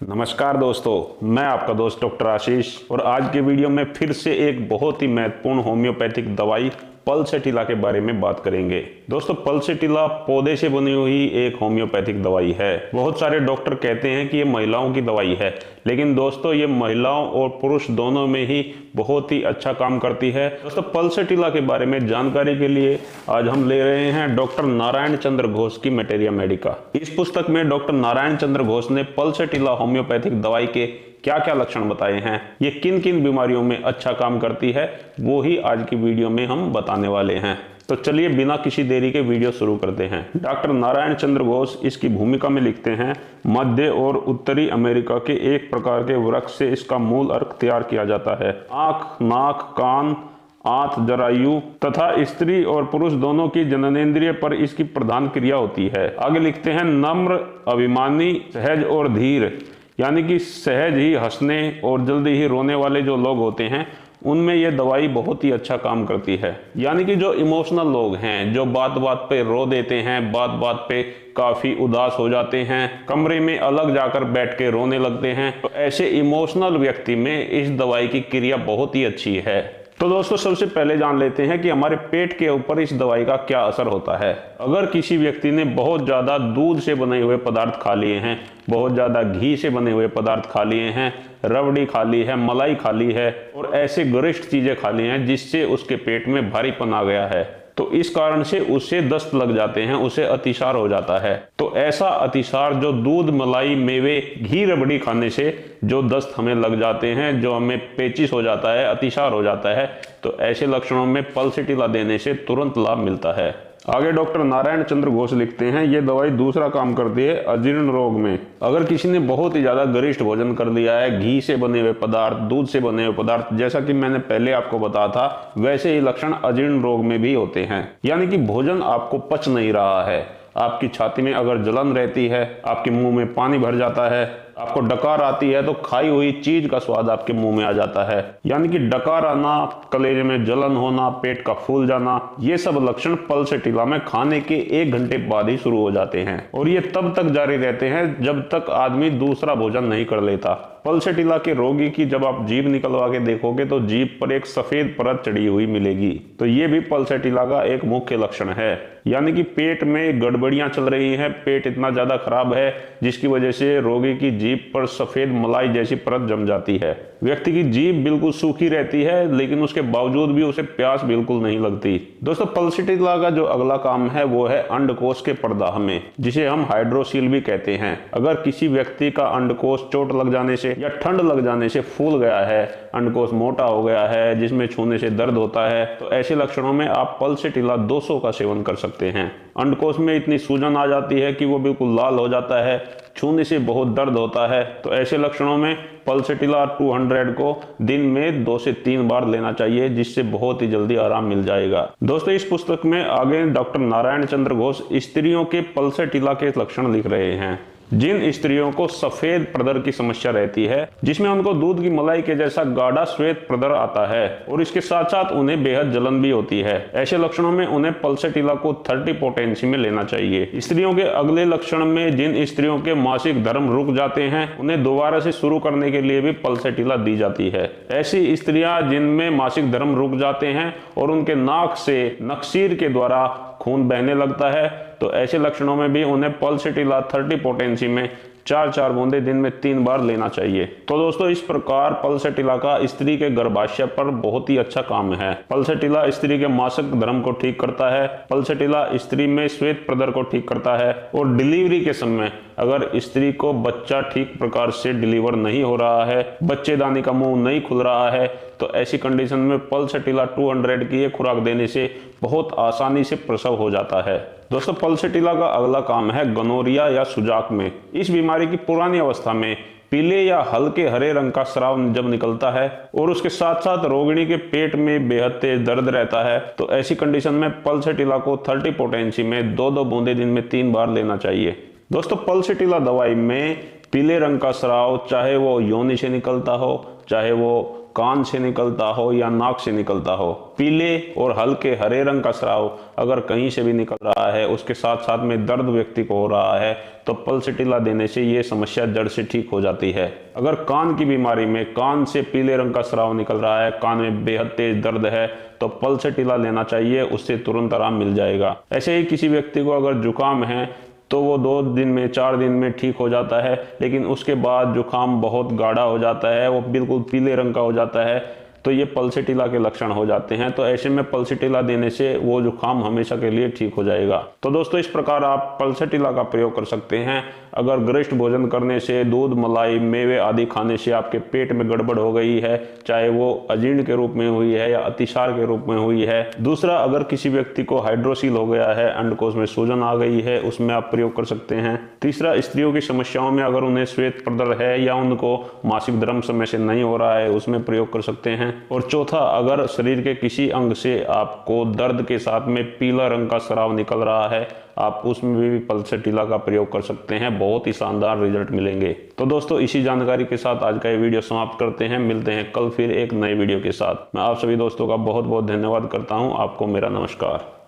नमस्कार दोस्तों, मैं आपका दोस्त डॉक्टर आशीष और आज के वीडियो में फिर से एक बहुत ही महत्वपूर्ण होम्योपैथिक दवाई पल्सेटिला के बारे में बात करेंगे। दोस्तों, पल्सेटिला पौधे से बनी हुई एक होम्योपैथिक दवाई है। बहुत सारे डॉक्टर कहते हैं कि ये महिलाओं की दवाई है, लेकिन दोस्तों ये महिलाओं और पुरुष दोनों में ही बहुत ही अच्छा काम करती है। दोस्तों, पल्सेटिला के बारे में जानकारी के लिए आज हम ले रहे हैं डॉक्टर नारायण चंद्र घोष की मैटेरिया मेडिका। इस पुस्तक में डॉक्टर नारायण चंद्र घोष ने पल्सेटिला होम्योपैथिक दवाई के क्या क्या लक्षण बताए हैं, ये किन किन बीमारियों में अच्छा काम करती है, वो ही आज की वीडियो में हम बताने वाले हैं। तो चलिए बिना किसी देरी के वीडियो शुरू करते हैं। डॉक्टर नारायण चंद्र घोष इसकी भूमिका में लिखते हैं, मध्य और उत्तरी अमेरिका के एक प्रकार के वृक्ष से इसका मूल अर्क तैयार किया जाता है। आंख, नाक, कान, आंत, जरायु तथा स्त्री और पुरुष दोनों की जननेंद्रिय पर इसकी प्रधान क्रिया होती है। आगे लिखते हैं, नम्र, अभिमानी, सहज और धीर, यानी कि सहज ही हंसने और जल्दी ही रोने वाले जो लोग होते हैं उनमें यह दवाई बहुत ही अच्छा काम करती है। यानी कि जो इमोशनल लोग हैं, जो बात बात पे रो देते हैं, बात बात पे काफी उदास हो जाते हैं, कमरे में अलग जाकर बैठ के रोने लगते हैं, तो ऐसे इमोशनल व्यक्ति में इस दवाई की क्रिया बहुत ही अच्छी है। तो दोस्तों, सबसे पहले जान लेते हैं कि हमारे पेट के ऊपर इस दवाई का क्या असर होता है। अगर किसी व्यक्ति ने बहुत ज़्यादा दूध से बने हुए पदार्थ खा लिए हैं, बहुत ज़्यादा घी से बने हुए पदार्थ खा लिए हैं, रबड़ी खा ली है, मलाई खा ली है और ऐसे गरिष्ठ चीज़ें खा ली हैं जिससे उसके पेट में भारीपन आ गया है, तो इस कारण से उसे दस्त लग जाते हैं, उसे अतिसार हो जाता है। तो ऐसा अतिसार जो दूध, मलाई, मेवे, घी, रबड़ी खाने से जो दस्त हमें लग जाते हैं, जो हमें पेचिश हो जाता है, अतिसार हो जाता है, तो ऐसे लक्षणों में पल्सेटिला देने से तुरंत लाभ मिलता है। आगे डॉक्टर नारायण चंद्र घोष लिखते हैं, ये दवाई दूसरा काम करती है अजीर्ण रोग में। अगर किसी ने बहुत ही ज्यादा गरिष्ठ भोजन कर लिया है, घी से बने हुए पदार्थ, दूध से बने हुए पदार्थ, जैसा कि मैंने पहले आपको बताया था, वैसे ही लक्षण अजीर्ण रोग में भी होते हैं। यानी कि भोजन आपको पच नहीं रहा है, आपकी छाती में अगर जलन रहती है, आपके मुंह में पानी भर जाता है, आपको डकार आती है तो खाई हुई चीज का स्वाद आपके मुंह में आ जाता है। यानी कि डकार आना, कलेजे में जलन होना, पेट का फूल जाना, ये सब लक्षण पल्सेटिला में खाने के 1 घंटे बाद ही शुरू हो जाते हैं और ये तब तक जारी रहते हैं जब तक आदमी दूसरा भोजन नहीं कर लेता। पल्सेटिला के रोगी की जब आप जीभ निकलवा के देखोगे तो जीभ पर एक सफेद परत चढ़ी हुई मिलेगी, तो ये भी पल्सेटिला का एक मुख्य लक्षण है। यानी कि पेट में गड़बड़ियां चल रही हैं, पेट इतना ज्यादा खराब है जिसकी वजह से रोगी की जीभ पर सफेद मलाई जैसी परत जम जाती है। व्यक्ति की जीभ बिल्कुल सूखी रहती है, लेकिन उसके बावजूद भी उसे प्यास बिल्कुल नहीं लगती। दोस्तों, पल्सेटिला का जो अगला काम है वो है अंडकोश के प्रदाह में, जिसे हम हाइड्रोसील भी कहते हैं। अगर किसी व्यक्ति का अंडकोश चोट लग जाने से या ठंड लग जाने से फूल गया है, अंडकोश मोटा हो गया है, जिसमें छूने से दर्द होता है, तो ऐसे लक्षणों में आप पल्सेटिला 200 का सेवन कर सकते हैं। अंडकोश में इतनी सूजन आ जाती है कि वो बिल्कुल लाल हो जाता है, छूने से बहुत दर्द होता है, तो ऐसे लक्षणों में पल्सेटिला 200 को दिन में 2 से 3 बार लेना चाहिए, जिससे बहुत ही जल्दी आराम मिल जाएगा। दोस्तों, इस पुस्तक में आगे डॉक्टर नारायण चंद्र घोष स्त्रियों के पल्सेटिला के लक्षण लिख रहे हैं। जिन स्त्रियों को सफेद प्रदर की समस्या रहती है, जिसमें उनको दूध की मलाई के जैसा गाढ़ा श्वेत प्रदर आता है और इसके साथ साथ उन्हें बेहद जलन भी होती है, ऐसे लक्षणों में उन्हें पल्सेटिला को 30 पोटेंसी में लेना चाहिए। स्त्रियों के अगले लक्षण में जिन स्त्रियों के मासिक धर्म रुक जाते हैं, उन्हें दोबारा से शुरू करने के लिए भी पल्सेटिला दी जाती है। ऐसी स्त्रियां जिनमें मासिक धर्म रुक जाते हैं और उनके नाक से नक्सीर के द्वारा खून बहने लगता है, तो ऐसे लक्षणों में भी उन्हें पल्सेटिला 30 पोटेंसी में 4-4 बूंदे दिन में 3 बार लेना चाहिए। तो दोस्तों, इस प्रकार पल्सेटिला का स्त्री के गर्भाशय पर बहुत ही अच्छा काम है। पल्सेटिला स्त्री के मासिक धर्म को ठीक करता है, पल्सेटिला स्त्री में श्वेत प्रदर को ठीक करता है और डिलीवरी के समय अगर स्त्री को बच्चा ठीक प्रकार से डिलीवर नहीं हो रहा है, बच्चेदानी का मुंह नहीं खुल रहा है, तो ऐसी कंडीशन में पल्सेटिला 200 की एक खुराक देने से बहुत आसानी से प्रसव हो जाता है। दोस्तों, पल्सेटिला का अगला काम है गनोरिया या सुजाक में। इस बीमारी की पुरानी अवस्था में पीले या हल्के हरे रंग का स्राव जब निकलता है और उसके साथ साथ रोगिणी के पेट में बेहद तेज दर्द रहता है, तो ऐसी कंडीशन में पल्सेटिला को 30 पोटेंसी में 2-2 बूंदे दिन में 3 बार लेना चाहिए। दोस्तों, पल्सेटिला दवाई में पीले रंग का स्राव, चाहे वो योनि से निकलता हो, चाहे वो कान से निकलता हो या नाक से निकलता हो, पीले और हल्के हरे रंग का स्राव अगर कहीं से भी निकल रहा है, उसके साथ साथ में दर्द व्यक्ति को हो रहा है, तो पल्सेटिला देने से ये समस्या जड़ से ठीक हो जाती है। अगर कान की बीमारी में कान से पीले रंग का स्राव निकल रहा है, कान में बेहद तेज दर्द है, तो पल्सेटिला लेना चाहिए, उससे तुरंत आराम मिल जाएगा। ऐसे ही किसी व्यक्ति को अगर जुकाम है तो वो 2 दिन में 4 दिन में ठीक हो जाता है, लेकिन उसके बाद जुकाम बहुत गाढ़ा हो जाता है, वो बिल्कुल पीले रंग का हो जाता है, तो ये पल्सेटिला के लक्षण हो जाते हैं। तो ऐसे में पल्सेटिला देने से वो जुकाम हमेशा के लिए ठीक हो जाएगा। तो दोस्तों, इस प्रकार आप पल्सेटिला का प्रयोग कर सकते हैं। अगर गरिष्ठ भोजन करने से, दूध, मलाई, मेवे आदि खाने से आपके पेट में गड़बड़ हो गई है, चाहे वो अजीर्ण के रूप में हुई है या अतिसार के रूप में हुई है। दूसरा, अगर किसी व्यक्ति को हाइड्रोसील हो गया है, अंडकोश में सूजन आ गई है, उसमें आप प्रयोग कर सकते हैं। तीसरा, स्त्रियों की समस्याओं में अगर उन्हें श्वेत प्रदर है या उनको मासिक धर्म समय से नहीं हो रहा है, उसमें प्रयोग कर सकते हैं। और चौथा, अगर शरीर के किसी अंग से आपको दर्द के साथ में पीला रंग का स्राव निकल रहा है, आप उसमें भी पल्सेटिला का प्रयोग कर सकते हैं, बहुत ही शानदार रिजल्ट मिलेंगे। तो दोस्तों, इसी जानकारी के साथ आज का ये वीडियो समाप्त करते हैं। मिलते हैं कल फिर एक नए वीडियो के साथ। मैं आप सभी दोस्तों का बहुत बहुत धन्यवाद करता हूं। आपको मेरा नमस्कार।